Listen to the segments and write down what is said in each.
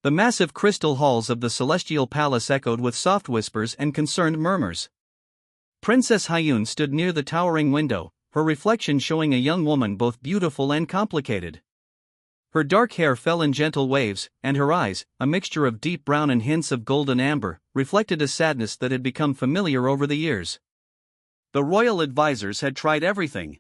The massive crystal halls of the celestial palace echoed with soft whispers and concerned murmurs. Princess Hyun stood near the towering window, her reflection showing a young woman both beautiful and complicated. Her dark hair fell in gentle waves, and her eyes, a mixture of deep brown and hints of golden amber, reflected a sadness that had become familiar over the years. The royal advisors had tried everything.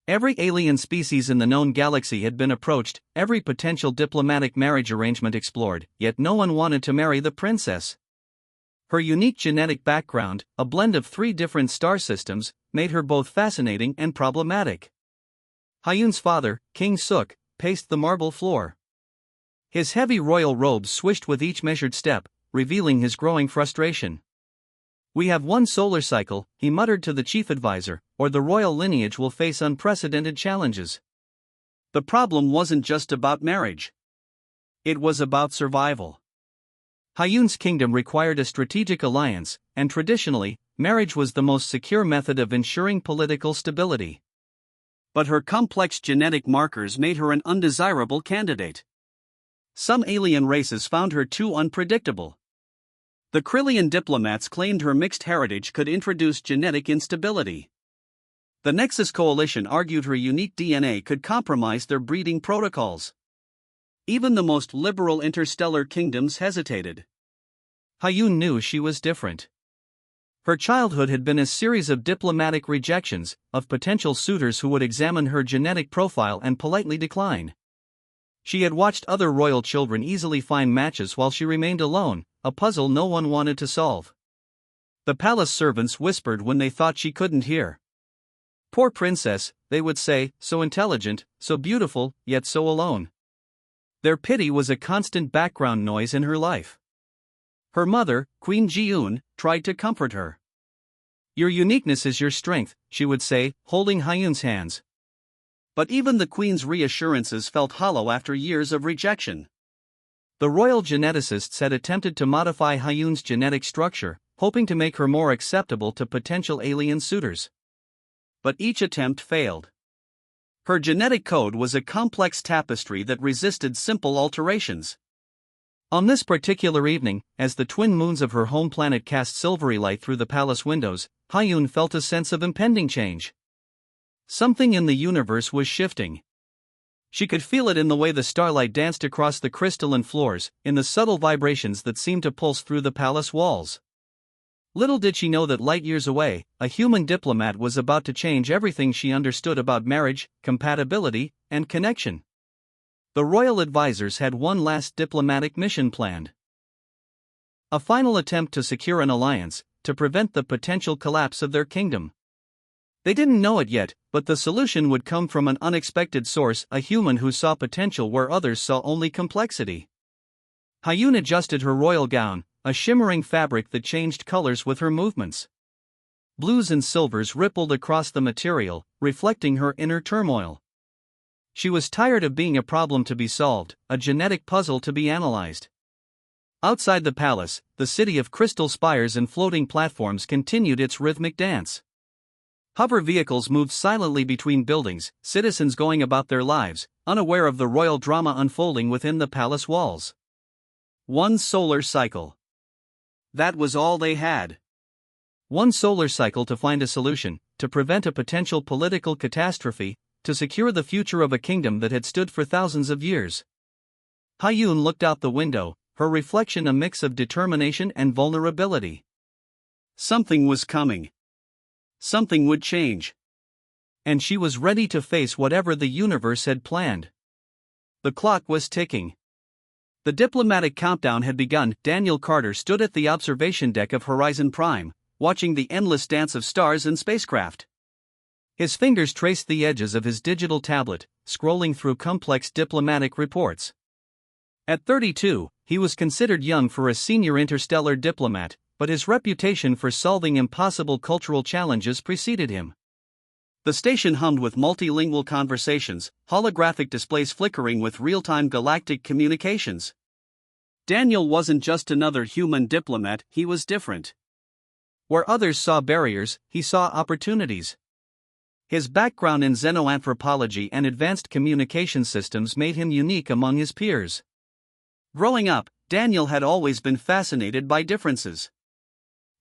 Every alien species in the known galaxy had been approached, every potential diplomatic marriage arrangement explored, yet no one wanted to marry the princess. Her unique genetic background, a blend of 3 different star systems, made her both fascinating and problematic. Hyun's father, King Suk, paced the marble floor. His heavy royal robes swished with each measured step, revealing his growing frustration. "We have one solar cycle," he muttered to the chief advisor, "or the royal lineage will face unprecedented challenges." The problem wasn't just about marriage. It was about survival. Hyun's kingdom required a strategic alliance, and traditionally, marriage was the most secure method of ensuring political stability. But her complex genetic markers made her an undesirable candidate. Some alien races found her too unpredictable. The Krillian diplomats claimed her mixed heritage could introduce genetic instability. The Nexus Coalition argued her unique DNA could compromise their breeding protocols. Even the most liberal interstellar kingdoms hesitated. Hyun knew she was different. Her childhood had been a series of diplomatic rejections, of potential suitors who would examine her genetic profile and politely decline. She had watched other royal children easily find matches while she remained alone, a puzzle no one wanted to solve. The palace servants whispered when they thought she couldn't hear. "Poor princess," they would say, "so intelligent, so beautiful, yet so alone." Their pity was a constant background noise in her life. Her mother, Queen Ji-eun, tried to comfort her. "Your uniqueness is your strength," she would say, holding Hyun's hands. But even the queen's reassurances felt hollow after years of rejection. The royal geneticists had attempted to modify Hyun's genetic structure, hoping to make her more acceptable to potential alien suitors. But each attempt failed. Her genetic code was a complex tapestry that resisted simple alterations. On this particular evening, as the twin moons of her home planet cast silvery light through the palace windows, Hyun felt a sense of impending change. Something in the universe was shifting. She could feel it in the way the starlight danced across the crystalline floors, in the subtle vibrations that seemed to pulse through the palace walls. Little did she know that light years away, a human diplomat was about to change everything she understood about marriage, compatibility, and connection. The royal advisors had one last diplomatic mission planned. A final attempt to secure an alliance, to prevent the potential collapse of their kingdom. They didn't know it yet, but the solution would come from an unexpected source, a human who saw potential where others saw only complexity. Hyun adjusted her royal gown, a shimmering fabric that changed colors with her movements. Blues and silvers rippled across the material, reflecting her inner turmoil. She was tired of being a problem to be solved, a genetic puzzle to be analyzed. Outside the palace, the city of crystal spires and floating platforms continued its rhythmic dance. Hover vehicles moved silently between buildings, citizens going about their lives, unaware of the royal drama unfolding within the palace walls. One solar cycle. That was all they had. One solar cycle to find a solution, to prevent a potential political catastrophe, to secure the future of a kingdom that had stood for thousands of years. Hyun looked out the window, her reflection a mix of determination and vulnerability. Something was coming. Something would change. And she was ready to face whatever the universe had planned. The clock was ticking. The diplomatic countdown had begun. Daniel Carter stood at the observation deck of Horizon Prime, watching the endless dance of stars and spacecraft. His fingers traced the edges of his digital tablet, scrolling through complex diplomatic reports. At 32, he was considered young for a senior interstellar diplomat, but his reputation for solving impossible cultural challenges preceded him. The station hummed with multilingual conversations, holographic displays flickering with real-time galactic communications. Daniel wasn't just another human diplomat, he was different. Where others saw barriers, he saw opportunities. His background in xenoanthropology and advanced communication systems made him unique among his peers. Growing up, Daniel had always been fascinated by differences.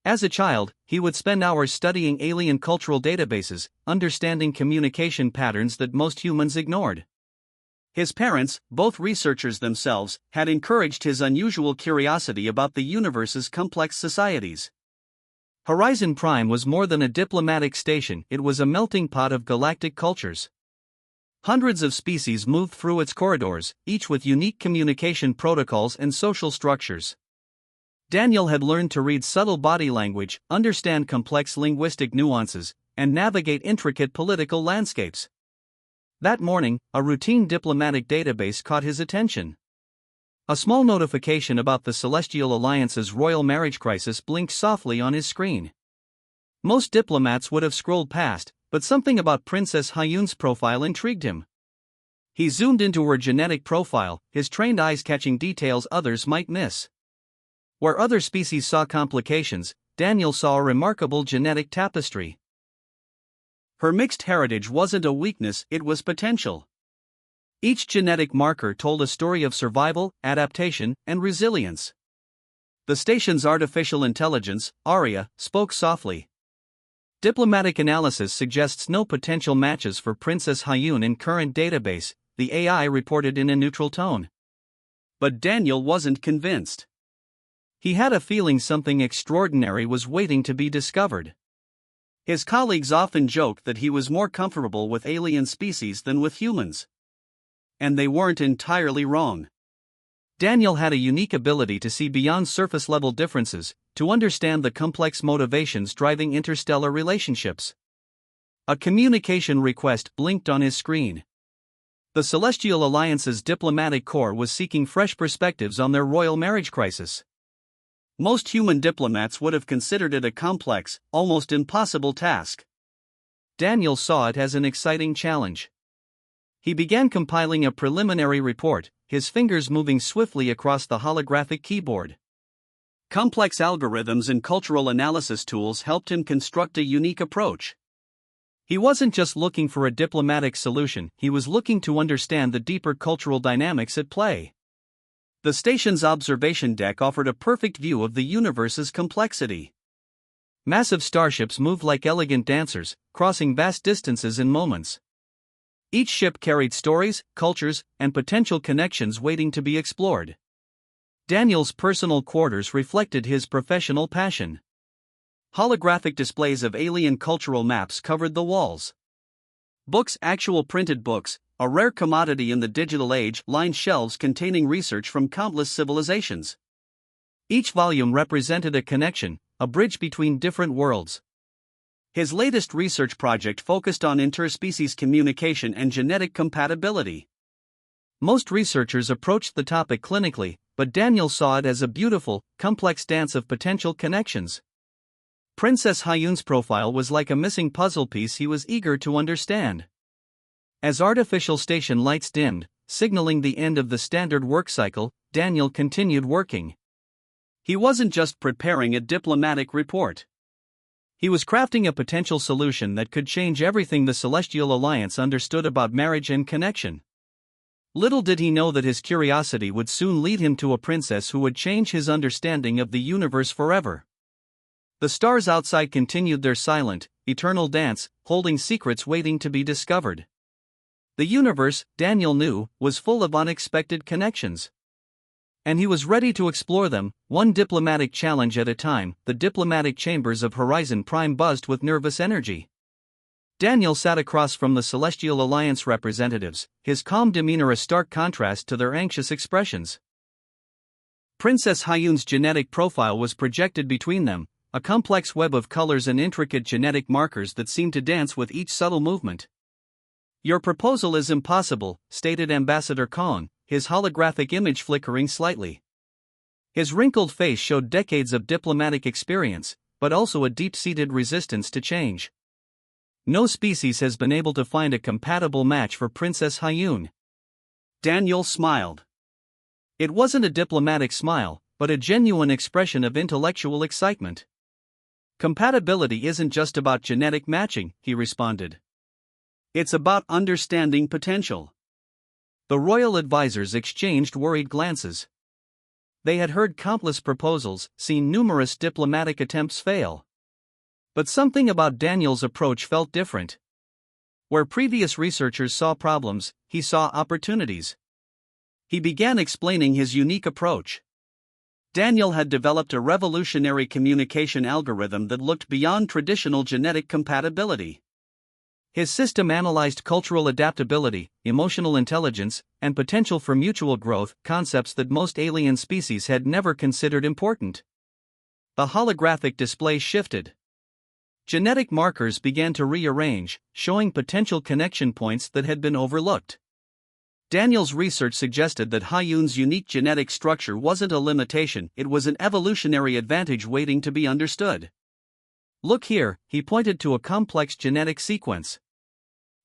As a child, he would spend hours studying alien cultural databases, understanding communication patterns that most humans ignored. His parents, both researchers themselves, had encouraged his unusual curiosity about the universe's complex societies. Horizon Prime was more than a diplomatic station, it was a melting pot of galactic cultures. Hundreds of species moved through its corridors, each with unique communication protocols and social structures. Daniel had learned to read subtle body language, understand complex linguistic nuances, and navigate intricate political landscapes. That morning, a routine diplomatic database caught his attention. A small notification about the Celestial Alliance's royal marriage crisis blinked softly on his screen. Most diplomats would have scrolled past, but something about Princess Hyun's profile intrigued him. He zoomed into her genetic profile, his trained eyes catching details others might miss. Where other species saw complications, Daniel saw a remarkable genetic tapestry. Her mixed heritage wasn't a weakness, it was potential. Each genetic marker told a story of survival, adaptation, and resilience. The station's artificial intelligence, Aria, spoke softly. Diplomatic analysis suggests no potential matches for Princess Hyun in current database, the AI reported in a neutral tone. But Daniel wasn't convinced. He had a feeling something extraordinary was waiting to be discovered. His colleagues often joked that he was more comfortable with alien species than with humans. And they weren't entirely wrong. Daniel had a unique ability to see beyond surface-level differences, to understand the complex motivations driving interstellar relationships. A communication request blinked on his screen. The Celestial Alliance's diplomatic corps was seeking fresh perspectives on their royal marriage crisis. Most human diplomats would have considered it a complex, almost impossible task. Daniel saw it as an exciting challenge. He began compiling a preliminary report, his fingers moving swiftly across the holographic keyboard. Complex algorithms and cultural analysis tools helped him construct a unique approach. He wasn't just looking for a diplomatic solution, he was looking to understand the deeper cultural dynamics at play. The station's observation deck offered a perfect view of the universe's complexity. Massive starships moved like elegant dancers, crossing vast distances in moments. Each ship carried stories, cultures, and potential connections waiting to be explored. Daniel's personal quarters reflected his professional passion. Holographic displays of alien cultural maps covered the walls. Books, actual printed books, a rare commodity in the digital age, lined shelves containing research from countless civilizations. Each volume represented a connection, a bridge between different worlds. His latest research project focused on interspecies communication and genetic compatibility. Most researchers approached the topic clinically, but Daniel saw it as a beautiful, complex dance of potential connections. Princess Hyun's profile was like a missing puzzle piece he was eager to understand. As artificial station lights dimmed, signaling the end of the standard work cycle, Daniel continued working. He wasn't just preparing a diplomatic report. He was crafting a potential solution that could change everything the Celestial Alliance understood about marriage and connection. Little did he know that his curiosity would soon lead him to a princess who would change his understanding of the universe forever. The stars outside continued their silent, eternal dance, holding secrets waiting to be discovered. The universe, Daniel knew, was full of unexpected connections. And he was ready to explore them, one diplomatic challenge at a time. The diplomatic chambers of Horizon Prime buzzed with nervous energy. Daniel sat across from the Celestial Alliance representatives, his calm demeanor a stark contrast to their anxious expressions. Princess Hyun's genetic profile was projected between them, a complex web of colors and intricate genetic markers that seemed to dance with each subtle movement. "Your proposal is impossible," stated Ambassador Kong, his holographic image flickering slightly. His wrinkled face showed decades of diplomatic experience, but also a deep-seated resistance to change. No species has been able to find a compatible match for Princess Hyun. Daniel smiled. It wasn't a diplomatic smile, but a genuine expression of intellectual excitement. "Compatibility isn't just about genetic matching," he responded. "It's about understanding potential." The royal advisors exchanged worried glances. They had heard countless proposals, seen numerous diplomatic attempts fail. But something about Daniel's approach felt different. Where previous researchers saw problems, he saw opportunities. He began explaining his unique approach. Daniel had developed a revolutionary communication algorithm that looked beyond traditional genetic compatibility. His system analyzed cultural adaptability, emotional intelligence, and potential for mutual growth, concepts that most alien species had never considered important. The holographic display shifted. Genetic markers began to rearrange, showing potential connection points that had been overlooked. Daniel's research suggested that Hayun's unique genetic structure wasn't a limitation, it was an evolutionary advantage waiting to be understood. Look here, he pointed to a complex genetic sequence.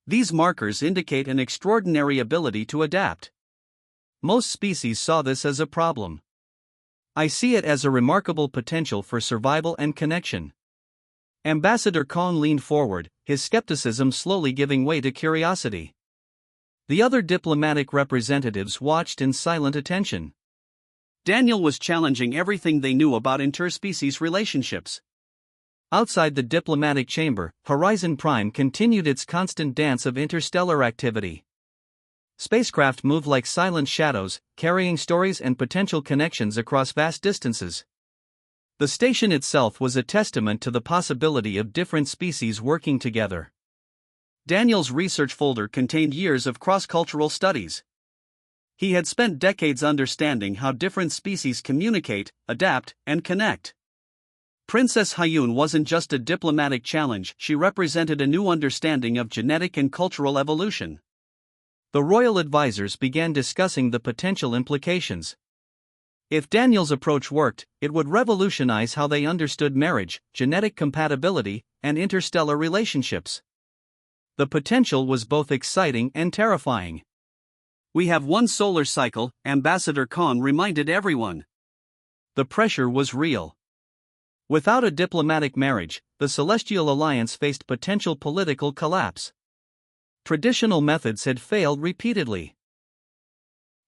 These markers indicate an extraordinary ability to adapt. Most species saw this as a problem. I see it as a remarkable potential for survival and connection. Ambassador Kong leaned forward, his skepticism slowly giving way to curiosity. The other diplomatic representatives watched in silent attention. Daniel was challenging everything they knew about interspecies relationships. Outside the diplomatic chamber, Horizon Prime continued its constant dance of interstellar activity. Spacecraft moved like silent shadows, carrying stories and potential connections across vast distances. The station itself was a testament to the possibility of different species working together. Daniel's research folder contained years of cross-cultural studies. He had spent decades understanding how different species communicate, adapt, and connect. Princess Hayun wasn't just a diplomatic challenge, she represented a new understanding of genetic and cultural evolution. The royal advisors began discussing the potential implications. If Daniel's approach worked, it would revolutionize how they understood marriage, genetic compatibility, and interstellar relationships. The potential was both exciting and terrifying. We have one solar cycle, Ambassador Khan reminded everyone. The pressure was real. Without a diplomatic marriage, the Celestial Alliance faced potential political collapse. Traditional methods had failed repeatedly.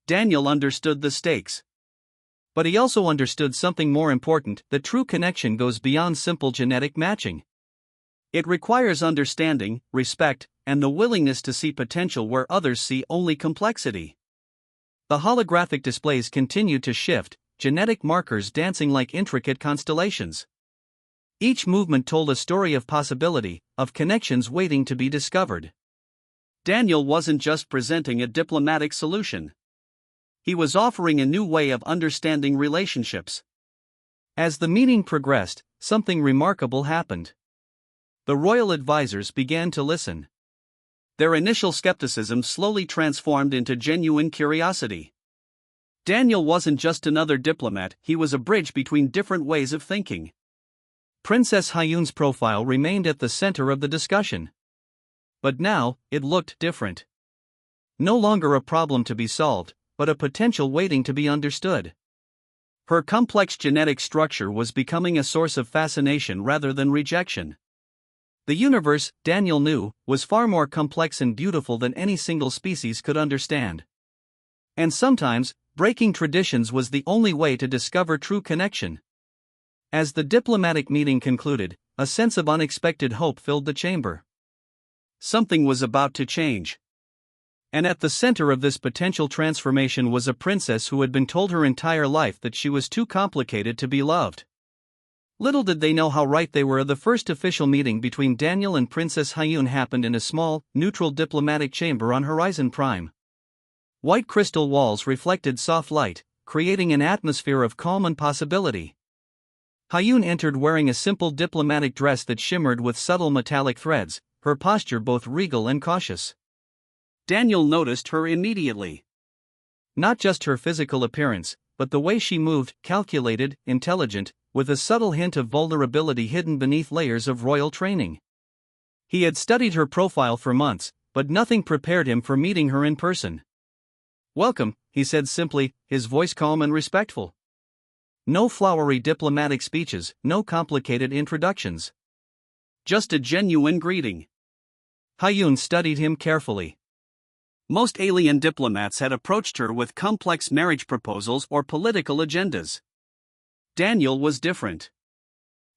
Daniel understood the stakes. But he also understood something more important, that true connection goes beyond simple genetic matching. It requires understanding, respect, and the willingness to see potential where others see only complexity. The holographic displays continued to shift, genetic markers dancing like intricate constellations. Each movement told a story of possibility, of connections waiting to be discovered. Daniel wasn't just presenting a diplomatic solution. He was offering a new way of understanding relationships. As the meeting progressed, something remarkable happened. The royal advisors began to listen. Their initial skepticism slowly transformed into genuine curiosity. Daniel wasn't just another diplomat, he was a bridge between different ways of thinking. Princess Hayun's profile remained at the center of the discussion. But now, it looked different. No longer a problem to be solved, but a potential waiting to be understood. Her complex genetic structure was becoming a source of fascination rather than rejection. The universe, Daniel knew, was far more complex and beautiful than any single species could understand. And sometimes, breaking traditions was the only way to discover true connection. As the diplomatic meeting concluded, a sense of unexpected hope filled the chamber. Something was about to change. And at the center of this potential transformation was a princess who had been told her entire life that she was too complicated to be loved. Little did they know how right they were. The first official meeting between Daniel and Princess Hayun happened in a small, neutral diplomatic chamber on Horizon Prime. White crystal walls reflected soft light, creating an atmosphere of calm and possibility. Hayun entered wearing a simple diplomatic dress that shimmered with subtle metallic threads, her posture both regal and cautious. Daniel noticed her immediately. Not just her physical appearance, but the way she moved, calculated, intelligent, with a subtle hint of vulnerability hidden beneath layers of royal training. He had studied her profile for months, but nothing prepared him for meeting her in person. "Welcome," he said simply, his voice calm and respectful. No flowery diplomatic speeches, no complicated introductions. Just a genuine greeting. Hayun studied him carefully. Most alien diplomats had approached her with complex marriage proposals or political agendas. Daniel was different.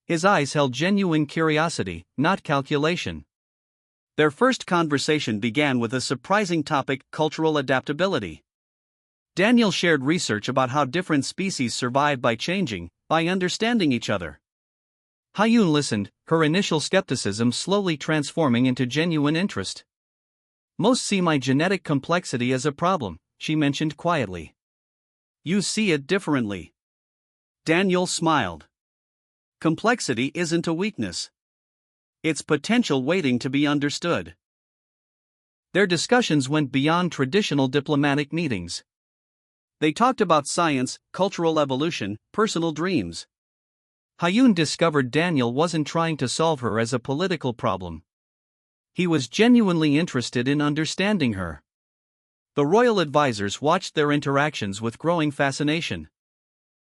His eyes held genuine curiosity, not calculation. Their first conversation began with a surprising topic: cultural adaptability. Daniel shared research about how different species survive by changing, by understanding each other. Hyun listened, her initial skepticism slowly transforming into genuine interest. Most see my genetic complexity as a problem, she mentioned quietly. You see it differently. Daniel smiled. Complexity isn't a weakness. It's potential waiting to be understood. Their discussions went beyond traditional diplomatic meetings. They talked about science, cultural evolution, personal dreams. Hyun discovered Daniel wasn't trying to solve her as a political problem. He was genuinely interested in understanding her. The royal advisors watched their interactions with growing fascination.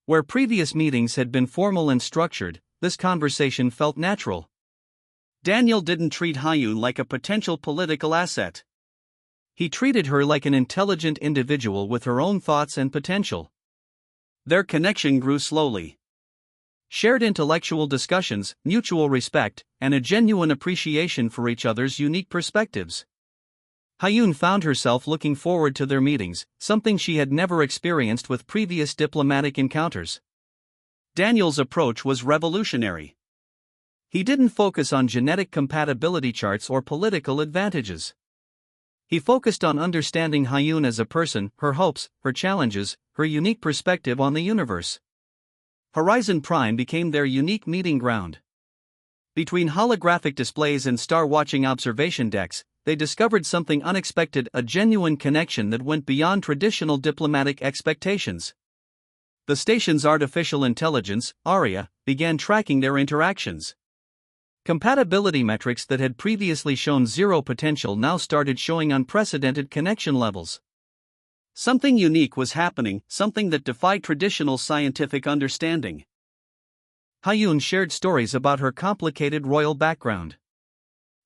Where previous meetings had been formal and structured, this conversation felt natural. Daniel didn't treat Hyun like a potential political asset. He treated her like an intelligent individual with her own thoughts and potential. Their connection grew slowly. Shared intellectual discussions, mutual respect, and a genuine appreciation for each other's unique perspectives. Hyun found herself looking forward to their meetings, something she had never experienced with previous diplomatic encounters. Daniel's approach was revolutionary. He didn't focus on genetic compatibility charts or political advantages. He focused on understanding Hyun as a person, her hopes, her challenges, her unique perspective on the universe. Horizon Prime became their unique meeting ground. Between holographic displays and star-watching observation decks, they discovered something unexpected: a genuine connection that went beyond traditional diplomatic expectations. The station's artificial intelligence, Aria, began tracking their interactions. Compatibility metrics that had previously shown zero potential now started showing unprecedented connection levels. Something unique was happening, something that defied traditional scientific understanding. Hyun shared stories about her complicated royal background.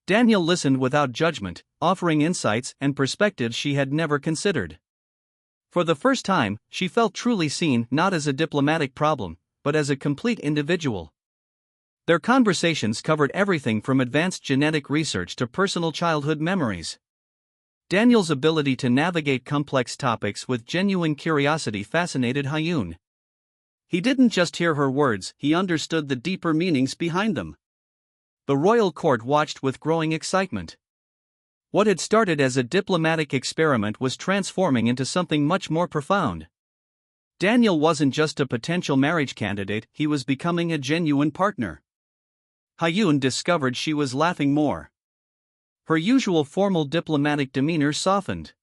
Daniel listened without judgment, offering insights and perspectives she had never considered. For the first time, she felt truly seen, not as a diplomatic problem, but as a complete individual. Their conversations covered everything from advanced genetic research to personal childhood memories. Daniel's ability to navigate complex topics with genuine curiosity fascinated Hyun. He didn't just hear her words, he understood the deeper meanings behind them. The royal court watched with growing excitement. What had started as a diplomatic experiment was transforming into something much more profound. Daniel wasn't just a potential marriage candidate, he was becoming a genuine partner. Hyun discovered she was laughing more. Her usual formal diplomatic demeanor softened.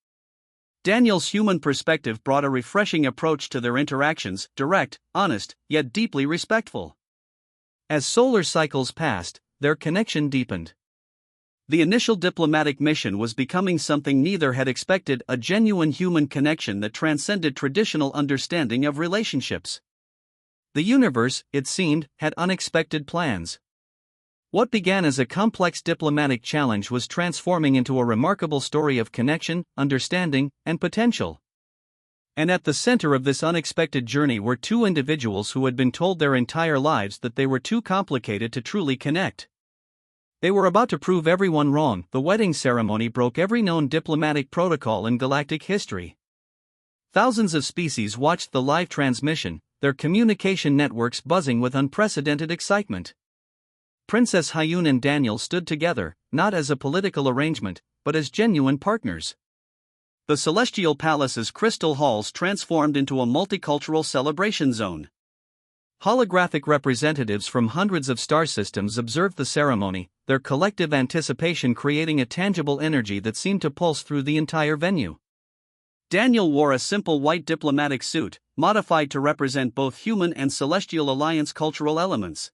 Daniel's human perspective brought a refreshing approach to their interactions: direct, honest, yet deeply respectful. As solar cycles passed, their connection deepened. The initial diplomatic mission was becoming something neither had expected: a genuine human connection that transcended traditional understanding of relationships. The universe, it seemed, had unexpected plans. What began as a complex diplomatic challenge was transforming into a remarkable story of connection, understanding, and potential. And at the center of this unexpected journey were two individuals who had been told their entire lives that they were too complicated to truly connect. They were about to prove everyone wrong. The wedding ceremony broke every known diplomatic protocol in galactic history. Thousands of species watched the live transmission, their communication networks buzzing with unprecedented excitement. Princess Hyun and Daniel stood together, not as a political arrangement, but as genuine partners. The celestial palace's crystal halls transformed into a multicultural celebration zone. Holographic representatives from hundreds of star systems observed the ceremony, their collective anticipation creating a tangible energy that seemed to pulse through the entire venue. Daniel wore a simple white diplomatic suit, modified to represent both human and celestial alliance cultural elements.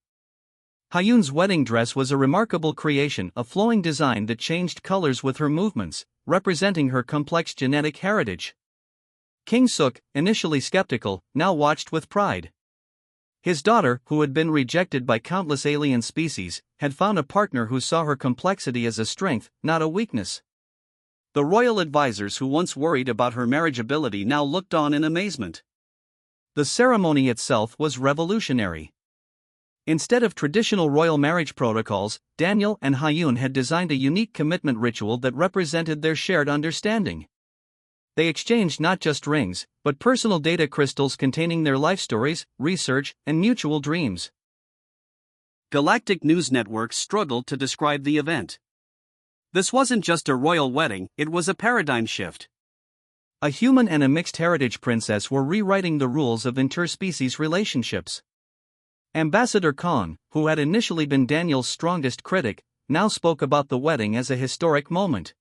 Hyun's wedding dress was a remarkable creation, a flowing design that changed colors with her movements, representing her complex genetic heritage. King Suk, initially skeptical, now watched with pride. His daughter, who had been rejected by countless alien species, had found a partner who saw her complexity as a strength, not a weakness. The royal advisors who once worried about her marriageability now looked on in amazement. The ceremony itself was revolutionary. Instead of traditional royal marriage protocols, Daniel and Hyun had designed a unique commitment ritual that represented their shared understanding. They exchanged not just rings, but personal data crystals containing their life stories, research, and mutual dreams. Galactic news networks struggled to describe the event. This wasn't just a royal wedding, it was a paradigm shift. A human and a mixed heritage princess were rewriting the rules of interspecies relationships. Ambassador Khan, who had initially been Daniel's strongest critic, now spoke about the wedding as a historic moment.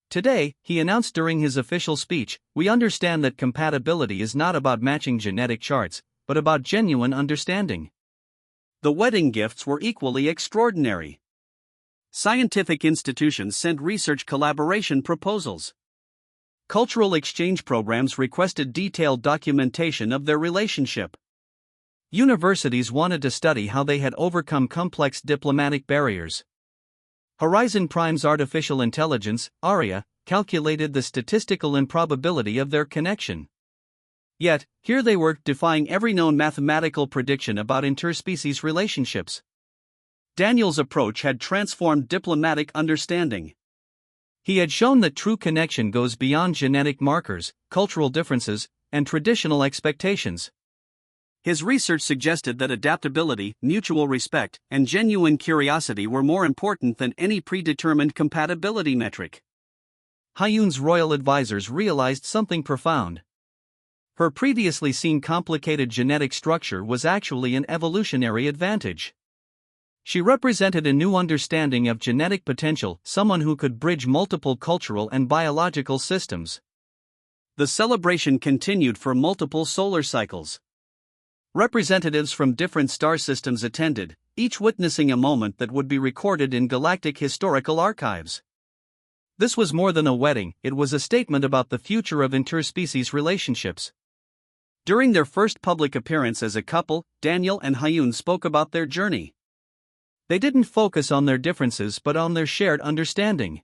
Today, he announced during his official speech, "We understand that compatibility is not about matching genetic charts, but about genuine understanding." The wedding gifts were equally extraordinary. Scientific institutions sent research collaboration proposals. Cultural exchange programs requested detailed documentation of their relationship. Universities wanted to study how they had overcome complex diplomatic barriers. Horizon Prime's artificial intelligence, ARIA, calculated the statistical improbability of their connection. Yet, here they were, defying every known mathematical prediction about interspecies relationships. Daniel's approach had transformed diplomatic understanding. He had shown that true connection goes beyond genetic markers, cultural differences, and traditional expectations. His research suggested that adaptability, mutual respect, and genuine curiosity were more important than any predetermined compatibility metric. Hyun's royal advisors realized something profound. Her previously seen complicated genetic structure was actually an evolutionary advantage. She represented a new understanding of genetic potential, someone who could bridge multiple cultural and biological systems. The celebration continued for multiple solar cycles. Representatives from different star systems attended, each witnessing a moment that would be recorded in galactic historical archives. This was more than a wedding, it was a statement about the future of interspecies relationships. During their first public appearance as a couple, Daniel and Hyun spoke about their journey. They didn't focus on their differences but on their shared understanding.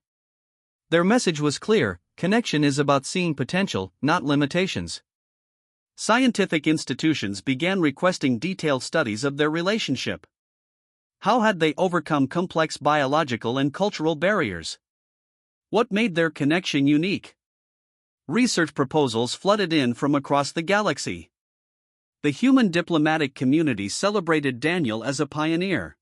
Their message was clear: connection is about seeing potential, not limitations. Scientific institutions began requesting detailed studies of their relationship. How had they overcome complex biological and cultural barriers? What made their connection unique? Research proposals flooded in from across the galaxy. The human diplomatic community celebrated Daniel as a pioneer.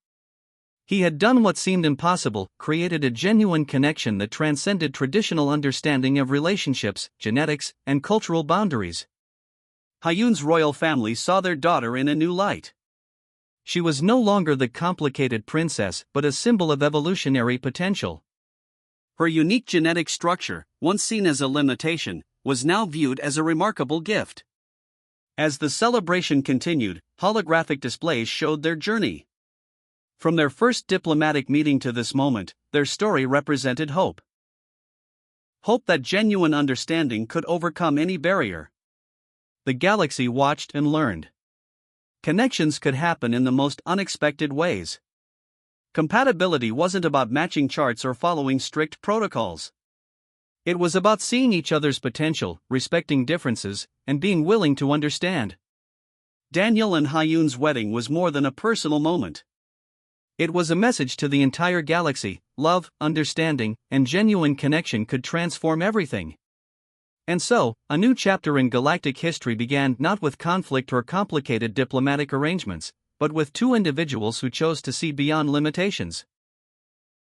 He had done what seemed impossible, created a genuine connection that transcended traditional understanding of relationships, genetics, and cultural boundaries. Hyun's royal family saw their daughter in a new light. She was no longer the complicated princess but a symbol of evolutionary potential. Her unique genetic structure, once seen as a limitation, was now viewed as a remarkable gift. As the celebration continued, holographic displays showed their journey. From their first diplomatic meeting to this moment, their story represented hope. Hope that genuine understanding could overcome any barrier. The galaxy watched and learned. Connections could happen in the most unexpected ways. Compatibility wasn't about matching charts or following strict protocols. It was about seeing each other's potential, respecting differences, and being willing to understand. Daniel and Hyun's wedding was more than a personal moment. It was a message to the entire galaxy: love, understanding, and genuine connection could transform everything. And so, a new chapter in galactic history began, not with conflict or complicated diplomatic arrangements, but with two individuals who chose to see beyond limitations.